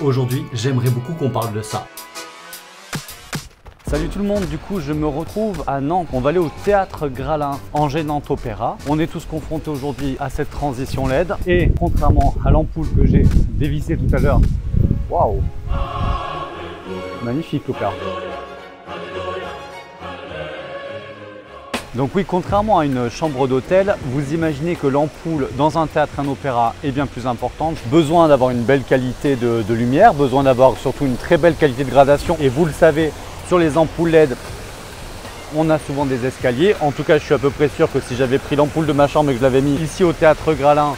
Aujourd'hui, j'aimerais beaucoup qu'on parle de ça. Salut tout le monde, du coup je me retrouve à Nantes. On va aller au Théâtre Gralin, Angers Nantes Opéra. On est tous confrontés aujourd'hui à cette transition LED. Et contrairement à l'ampoule que j'ai dévissée tout à l'heure, waouh, magnifique l'opéra. Donc oui, contrairement à une chambre d'hôtel, vous imaginez que l'ampoule dans un théâtre, un opéra est bien plus importante. Besoin d'avoir une belle qualité de lumière, besoin d'avoir surtout une très belle qualité de gradation. Et vous le savez, sur les ampoules LED, on a souvent des escaliers. En tout cas, je suis à peu près sûr que si j'avais pris l'ampoule de ma chambre et que je l'avais mis ici au Théâtre Gralin,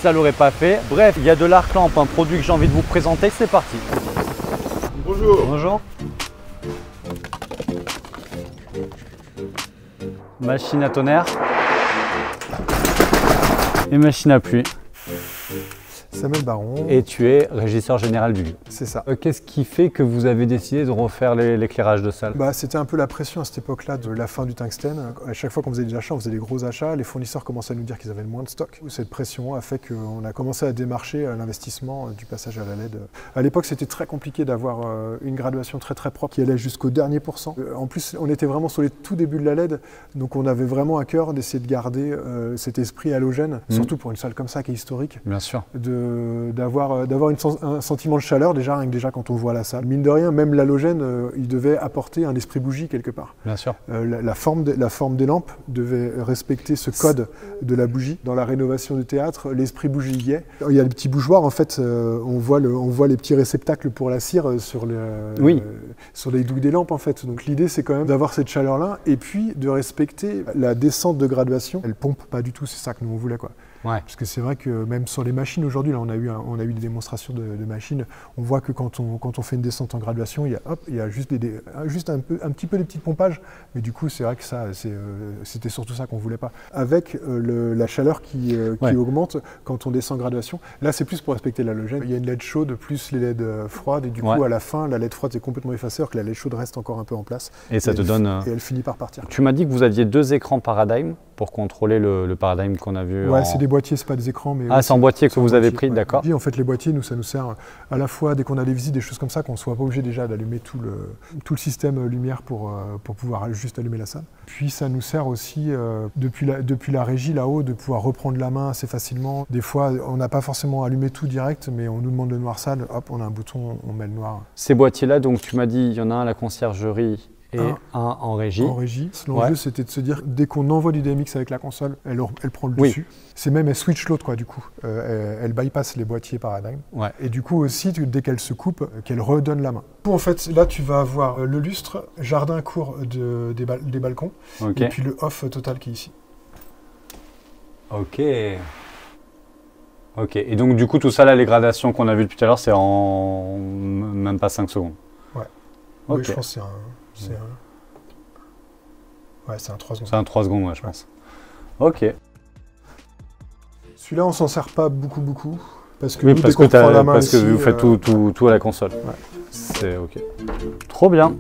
ça ne l'aurait pas fait. Bref, il y a de l'arc lampe, un produit que j'ai envie de vous présenter. C'est parti. Bonjour. Bonjour. Machine à tonnerre et machine à pluie. Samuel Baron. Et tu es régisseur général du lieu. C'est ça. Qu'est-ce qui fait que vous avez décidé de refaire l'éclairage de salle? C'était un peu la pression à cette époque-là de la fin du tungstène. À chaque fois qu'on faisait des achats, on faisait des gros achats. Les fournisseurs commençaient à nous dire qu'ils avaient moins de stock. Cette pression a fait qu'on a commencé à démarcher l'investissement du passage à la LED. À l'époque, c'était très compliqué d'avoir une graduation très propre qui allait jusqu'au dernier pourcent. En plus, on était vraiment sur les tout débuts de la LED, donc on avait vraiment à cœur d'essayer de garder cet esprit halogène, surtout pour une salle comme ça qui est historique. Bien sûr. D'avoir un sentiment de chaleur déjà quand on voit la salle. Mine de rien, même l'halogène, il devait apporter un esprit bougie quelque part. Bien sûr. La forme des lampes devait respecter ce code de la bougie. Dans la rénovation du théâtre, l'esprit bougie y est. Il y a les petits bougeoirs, en fait, on voit les petits réceptacles pour la cire sur les douilles des lampes, en fait. Donc l'idée, c'est quand même d'avoir cette chaleur-là et puis de respecter la descente de graduation. Elle pompe pas du tout, c'est ça que nous on voulait, quoi. Ouais. Parce que c'est vrai que même sur les machines aujourd'hui, là on a eu des démonstrations de machines, on voit que quand on fait une descente en graduation, il y a juste un petit peu des petits pompages, mais du coup c'est vrai que ça, c'était surtout ça qu'on voulait pas. Avec la chaleur qui augmente quand on descend en graduation, là c'est plus pour respecter l'halogène. Il y a une LED chaude plus les LED froides, et du coup à la fin, la LED froide c'est complètement effacée, alors que la LED chaude reste encore un peu en place. Et ça te donne... Et elle finit par partir. Tu m'as dit que vous aviez 2 écrans Paradigm pour contrôler le Paradigm qu'on a vu. Ouais, c'est des boîtiers, c'est pas des écrans. Mais c'est en boîtier que vous avez pris, d'accord. En fait, les boîtiers, ça nous sert à la fois dès qu'on a des visites, des choses comme ça, qu'on ne soit pas obligé déjà d'allumer tout le système lumière pour pouvoir juste allumer la salle. Puis ça nous sert aussi, depuis la régie là-haut, de pouvoir reprendre la main assez facilement. Des fois, on n'a pas forcément allumé tout direct, mais on nous demande le noir salle, hop, on a un bouton, on met le noir. Ces boîtiers-là, donc tu m'as dit, il y en a un à la conciergerie et un en régie. En régie. L'enjeu, c'était de se dire, dès qu'on envoie du DMX avec la console, elle prend le dessus. C'est même, elle switch l'autre, quoi, du coup. Elle bypass les boîtiers Paradigm. Ouais. Et du coup aussi, dès qu'elle se coupe, qu'elle redonne la main. En fait, là, tu vas avoir le lustre, jardin court des balcons, et puis le off total qui est ici. Ok. Et donc, du coup, tout ça, là, les gradations qu'on a vues tout à l'heure, c'est en même pas 5 secondes. Ouais. Okay. Oui, je pense que c'est un 3 secondes. C'est un 3 secondes, ouais, je pense. Ok. Celui-là, on s'en sert pas beaucoup. Parce que, parce que vous faites tout à la console. Ouais. C'est ok. Trop bien.